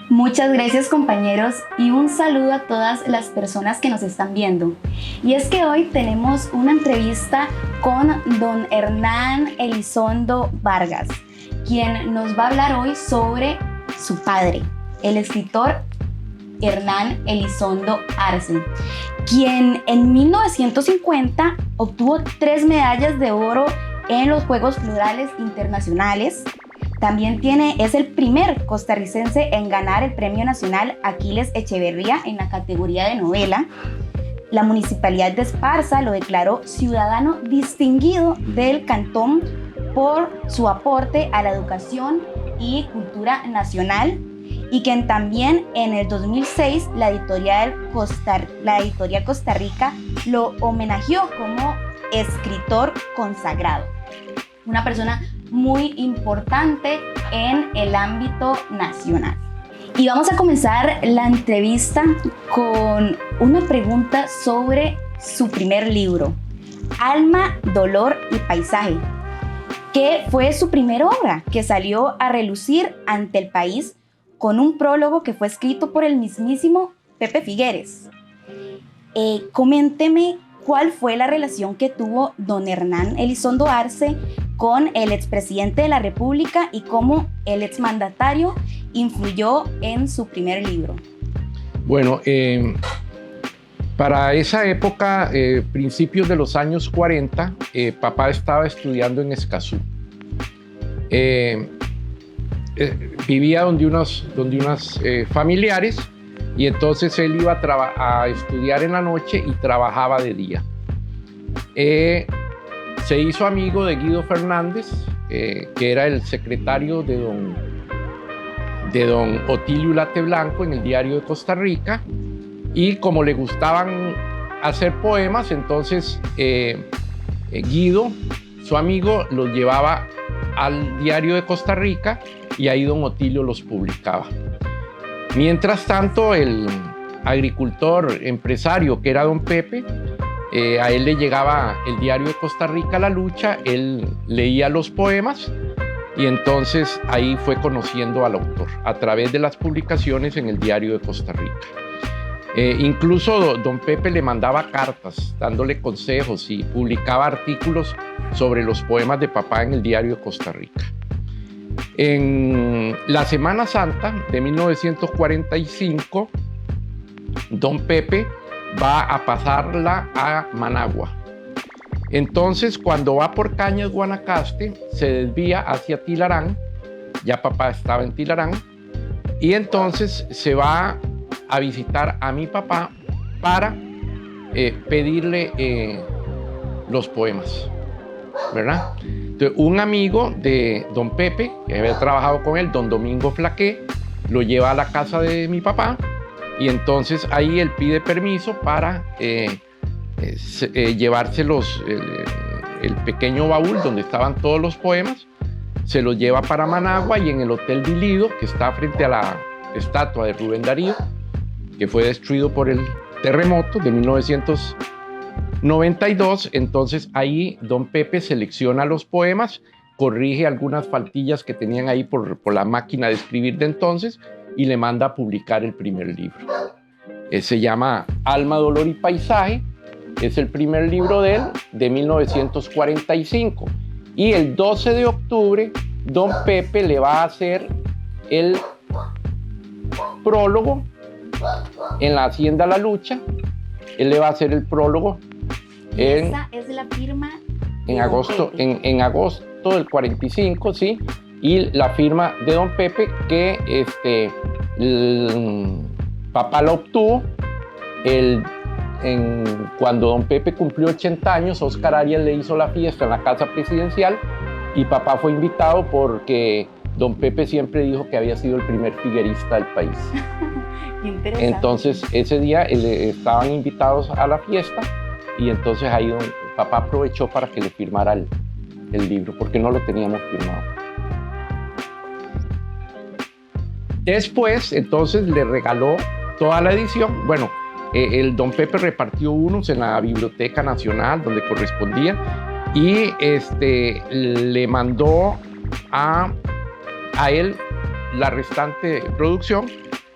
Muchas gracias, compañeros, y un saludo a todas las personas que nos están viendo. Y es que hoy tenemos una entrevista con don Hernán Elizondo Vargas, quien nos va a hablar hoy sobre su padre, el escritor Hernán Elizondo Arce, quien en 1950 obtuvo 3 medallas de oro en los Juegos Florales Internacionales. También es el primer costarricense en ganar el Premio Nacional Aquiles Echeverría en la categoría de novela. La Municipalidad de Esparza lo declaró ciudadano distinguido del cantón por su aporte a la educación y cultura nacional, y que también en el 2006 la editorial Costa Rica lo homenajeó como escritor consagrado. Una persona muy importante en el ámbito nacional. Y vamos a comenzar la entrevista con una pregunta sobre su primer libro, Alma, Dolor y Paisaje, que fue su primera obra que salió a relucir ante el país con un prólogo que fue escrito por el mismísimo Pepe Figueres. Coménteme cuál fue la relación que tuvo don Hernán Elizondo Arce con el expresidente de la República y cómo el exmandatario influyó en su primer libro. Bueno, para esa época, principios de los años 40, papá estaba estudiando en Escazú. Vivía donde unos familiares, y entonces él iba a estudiar en la noche y trabajaba de día. Se hizo amigo de Guido Fernández, que era el secretario de don Otilio Ulate Blanco en el Diario de Costa Rica, y como le gustaban hacer poemas, entonces Guido, su amigo, los llevaba al Diario de Costa Rica y ahí don Otilio los publicaba. Mientras tanto, el agricultor empresario que era don Pepe, a él le llegaba el Diario de Costa Rica, La Lucha, él leía los poemas y entonces ahí fue conociendo al autor a través de las publicaciones en el Diario de Costa Rica. Incluso don Pepe le mandaba cartas dándole consejos y publicaba artículos sobre los poemas de papá en el Diario de Costa Rica. En la Semana Santa de 1945, don Pepe va a pasarla a Managua. Entonces, cuando va por Cañas, Guanacaste, se desvía hacia Tilarán. Ya papá estaba en Tilarán. Y entonces se va a visitar a mi papá para pedirle los poemas, ¿verdad? Entonces, un amigo de don Pepe, que había trabajado con él, don Domingo Flaqué, lo lleva a la casa de mi papá. Y entonces ahí él pide permiso para llevarse el pequeño baúl donde estaban todos los poemas, se los lleva para Managua, y en el Hotel Dilido, que está frente a la estatua de Rubén Darío, que fue destruido por el terremoto de 1992, entonces ahí don Pepe selecciona los poemas, corrige algunas faltillas que tenían ahí por la máquina de escribir de entonces, y le manda a publicar el primer libro. Se llama Alma, Dolor y Paisaje. Es el primer libro de él, de 1945. Y el 12 de octubre, don Pepe le va a hacer el prólogo en la Hacienda La Lucha. Él le va a hacer el prólogo. Esa es la firma en agosto del 45, sí. Y la firma de don Pepe, que papá la obtuvo cuando don Pepe cumplió 80 años. Óscar Arias le hizo la fiesta en la casa presidencial y papá fue invitado porque don Pepe siempre dijo que había sido el primer figuerista del país. Interesante. Entonces ese día estaban invitados a la fiesta y entonces ahí papá aprovechó para que le firmara el libro, porque no lo teníamos firmado. Después, entonces, le regaló toda la edición. Bueno, el don Pepe repartió unos en la Biblioteca Nacional, donde correspondía, y le mandó a él la restante producción.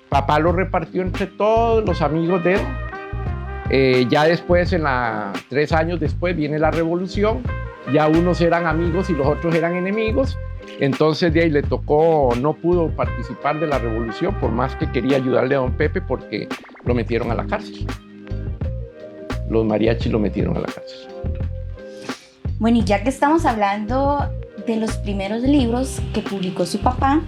Papá lo repartió entre todos los amigos de él. Ya después, 3 años después, viene la revolución. Ya unos eran amigos y los otros eran enemigos. Entonces de ahí le tocó, no pudo participar de la revolución por más que quería ayudarle a don Pepe porque lo metieron a la cárcel. Los mariachis lo metieron a la cárcel. Bueno, y ya que estamos hablando de los primeros libros que publicó su papá,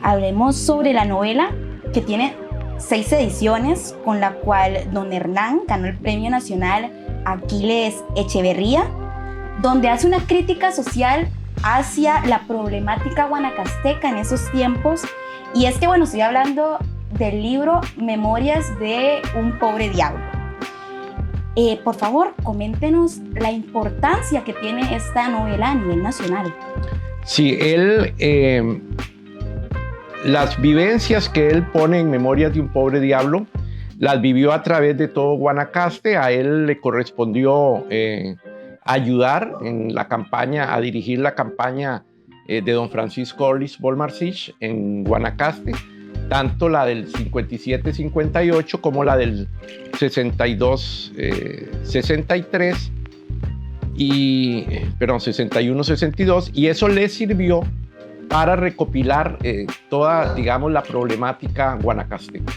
hablemos sobre la novela que tiene 6 ediciones, con la cual don Hernán ganó el Premio Nacional Aquiles Echeverría, donde hace una crítica social hacia la problemática guanacasteca en esos tiempos. Y es que, bueno, estoy hablando del libro Memorias de un pobre diablo. Por favor, coméntenos la importancia que tiene esta novela a nivel nacional. Sí, las vivencias que él pone en Memorias de un pobre diablo, las vivió a través de todo Guanacaste. A él le correspondió ayudar en la campaña, a dirigir la campaña de don Francisco Orlis Bolmarcich en Guanacaste, tanto la del 57-58 como la del 62-63 y 61-62, y eso le sirvió para recopilar toda, digamos, la problemática guanacasteca.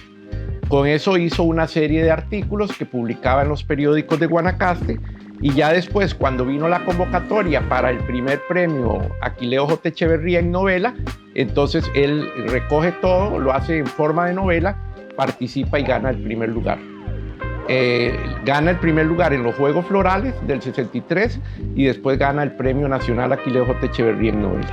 Con eso hizo una serie de artículos que publicaba en los periódicos de Guanacaste. Y ya después, cuando vino la convocatoria para el primer premio Aquileo J. Echeverría en novela, entonces él recoge todo, lo hace en forma de novela, participa y gana el primer lugar. Gana el primer lugar en los Juegos Florales del 63 y después gana el Premio Nacional Aquileo J. Echeverría en novela.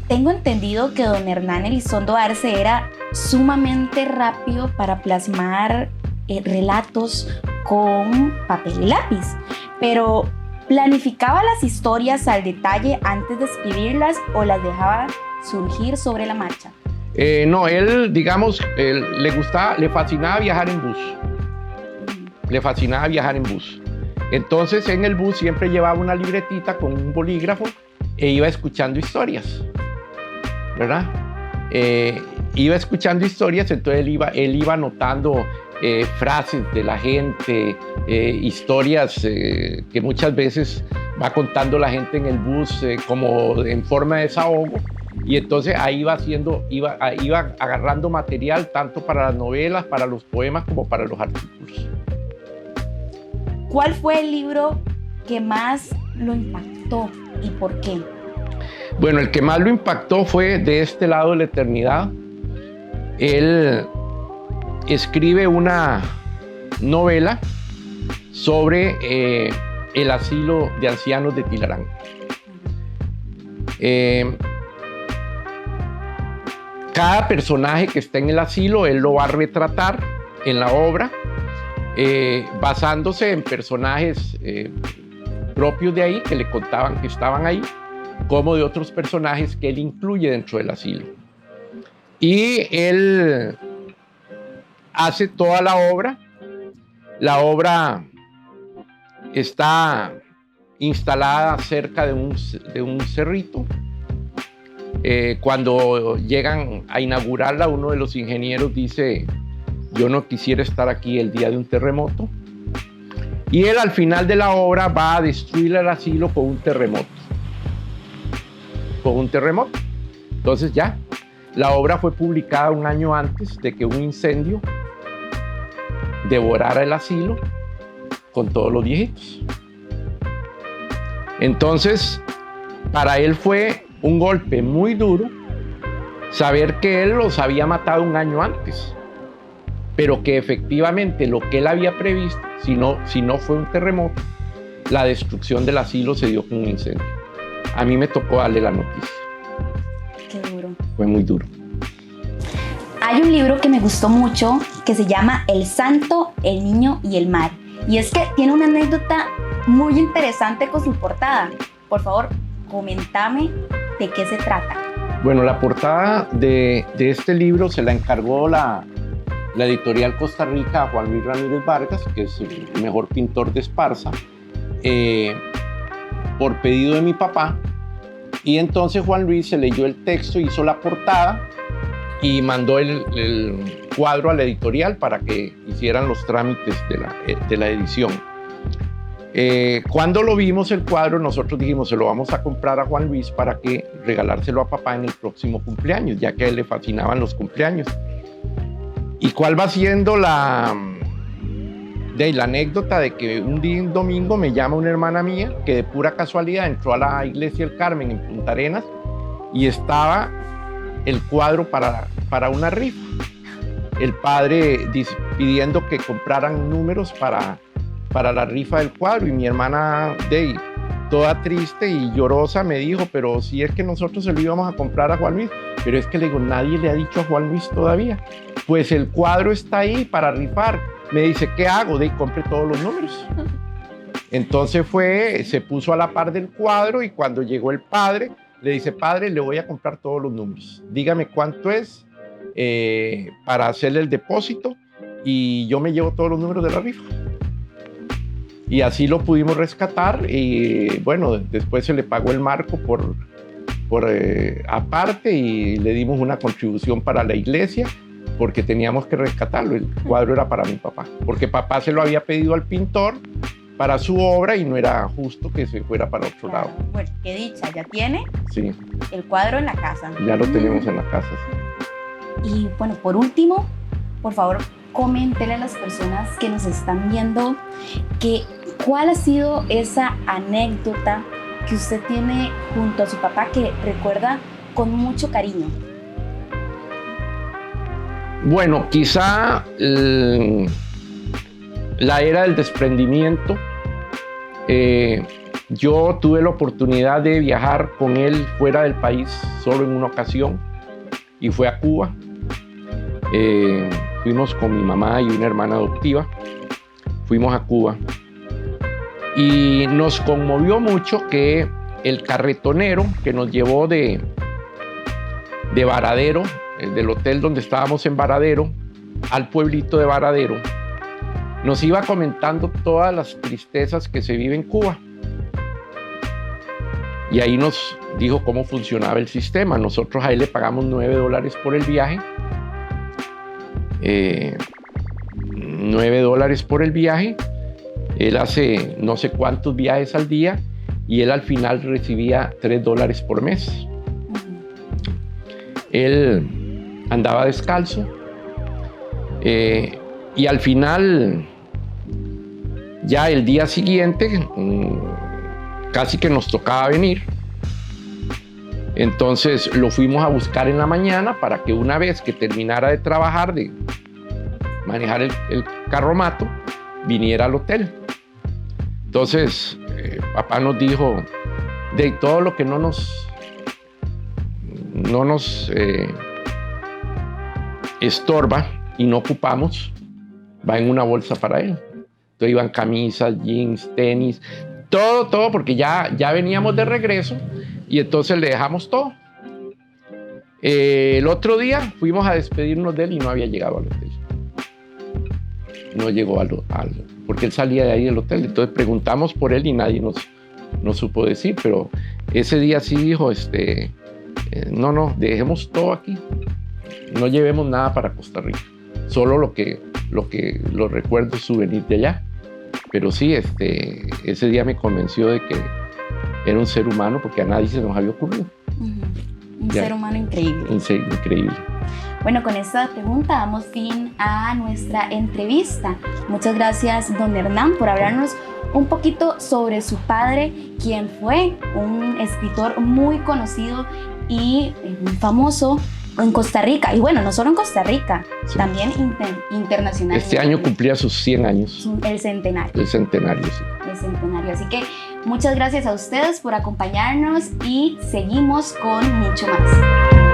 Tengo entendido que don Hernán Elizondo Arce era sumamente rápido para plasmar relatos con papel y lápiz, pero ¿planificaba las historias al detalle antes de escribirlas o las dejaba surgir sobre la marcha? No, él, digamos, le fascinaba viajar en bus. Le fascinaba viajar en bus. Entonces, en el bus siempre llevaba una libretita con un bolígrafo e iba escuchando historias, ¿verdad? Iba escuchando historias, entonces él iba anotando frases de la gente, historias que muchas veces va contando la gente en el bus como en forma de desahogo, y entonces ahí iba agarrando material tanto para las novelas, para los poemas como para los artículos. ¿Cuál fue el libro que más lo impactó y por qué? Bueno, el que más lo impactó fue De este lado de la eternidad. Él escribe una novela sobre el asilo de ancianos de Tilarán. Cada personaje que está en el asilo, él lo va a retratar en la obra, basándose en personajes propios de ahí, que le contaban que estaban ahí, como de otros personajes que él incluye dentro del asilo. Y él hace toda la obra. La obra está instalada cerca de un cerrito. Cuando llegan a inaugurarla, uno de los ingenieros dice: yo no quisiera estar aquí el día de un terremoto. Y él al final de la obra va a destruir el asilo con un terremoto. Entonces ya, la obra fue publicada un año antes de que un incendio devorara el asilo con todos los viejitos. Entonces, para él fue un golpe muy duro saber que él los había matado un año antes, pero que efectivamente lo que él había previsto, si no fue un terremoto, la destrucción del asilo se dio con un incendio. A mí me tocó darle la noticia. Qué duro. Fue muy duro. Hay un libro que me gustó mucho que se llama El Santo, el Niño y el Mar. Y es que tiene una anécdota muy interesante con su portada. Por favor, coméntame de qué se trata. Bueno, la portada de este libro se la encargó la editorial Costa Rica a Juan Luis Ramírez Vargas, que es el mejor pintor de Esparza. por pedido de mi papá. Y entonces Juan Luis se leyó el texto, hizo la portada y mandó el cuadro a la editorial para que hicieran los trámites de la edición. Cuando lo vimos el cuadro, nosotros dijimos, se lo vamos a comprar a Juan Luis para que regalárselo a papá en el próximo cumpleaños, ya que a él le fascinaban los cumpleaños. ¿Y cuál va siendo la anécdota de que un domingo me llama una hermana mía que de pura casualidad entró a la iglesia del Carmen en Punta Arenas y estaba el cuadro para una rifa? El padre pidiendo que compraran números para la rifa del cuadro, y mi hermana toda triste y llorosa me dijo, pero si es que nosotros se lo íbamos a comprar a Juan Luis. Pero es que le digo, nadie le ha dicho a Juan Luis todavía. Pues el cuadro está ahí para rifar. Me dice, ¿qué hago? Compre todos los números. Entonces se puso a la par del cuadro, y cuando llegó el padre, le dice, padre, le voy a comprar todos los números. Dígame cuánto es para hacerle el depósito y yo me llevo todos los números de la rifa. Y así lo pudimos rescatar, y bueno, después se le pagó el marco por aparte, y le dimos una contribución para la iglesia porque teníamos que rescatarlo. El cuadro era para mi papá, porque papá se lo había pedido al pintor para su obra y no era justo que se fuera para otro lado. Bueno, qué dicha, ya tiene sí. El cuadro en la casa. Ya lo tenemos en la casa, sí. Y bueno, por último, por favor, coméntenle a las personas que nos están viendo cuál ha sido esa anécdota que usted tiene junto a su papá que recuerda con mucho cariño. Bueno, quizá la era del desprendimiento. Yo tuve la oportunidad de viajar con él fuera del país solo en una ocasión, y fue a Cuba. Fuimos con mi mamá y una hermana adoptiva. Fuimos a Cuba. Y nos conmovió mucho que el carretonero que nos llevó de Varadero, del hotel donde estábamos en Varadero, al pueblito de Varadero, nos iba comentando todas las tristezas que se vive en Cuba. Y ahí nos dijo cómo funcionaba el sistema. Nosotros a él le pagamos $9 por el viaje. $9 por el viaje. Él hace no sé cuántos viajes al día, y él al final recibía $3 por mes. Él andaba descalzo, y al final, ya el día siguiente, casi que nos tocaba venir. Entonces lo fuimos a buscar en la mañana para que una vez que terminara de trabajar, de manejar el carromato, viniera al hotel. Entonces papá nos dijo, de todo lo que no nos estorba y no ocupamos, va en una bolsa para él. Entonces iban camisas, jeans, tenis, todo, porque ya veníamos de regreso, y entonces le dejamos todo. El otro día fuimos a despedirnos de él y no había llegado al hotel. No llegó porque él salía de ahí del hotel. Entonces preguntamos por él y nadie nos supo decir, pero ese día sí dijo, no, dejemos todo aquí, no llevemos nada para Costa Rica, solo los recuerdos, souvenirs de allá. Pero sí, ese día me convenció de que era un ser humano, porque a nadie se nos había ocurrido. Un ser humano increíble. Un ser increíble. Bueno, con esta pregunta damos fin a nuestra entrevista. Muchas gracias, don Hernán, por hablarnos un poquito sobre su padre, quien fue un escritor muy conocido y muy famoso en Costa Rica. Y bueno, no solo en Costa Rica, sí, también internacionalmente. Este año cumplía sus 100 años. El centenario. El centenario, sí. El centenario. Así que muchas gracias a ustedes por acompañarnos, y seguimos con mucho más.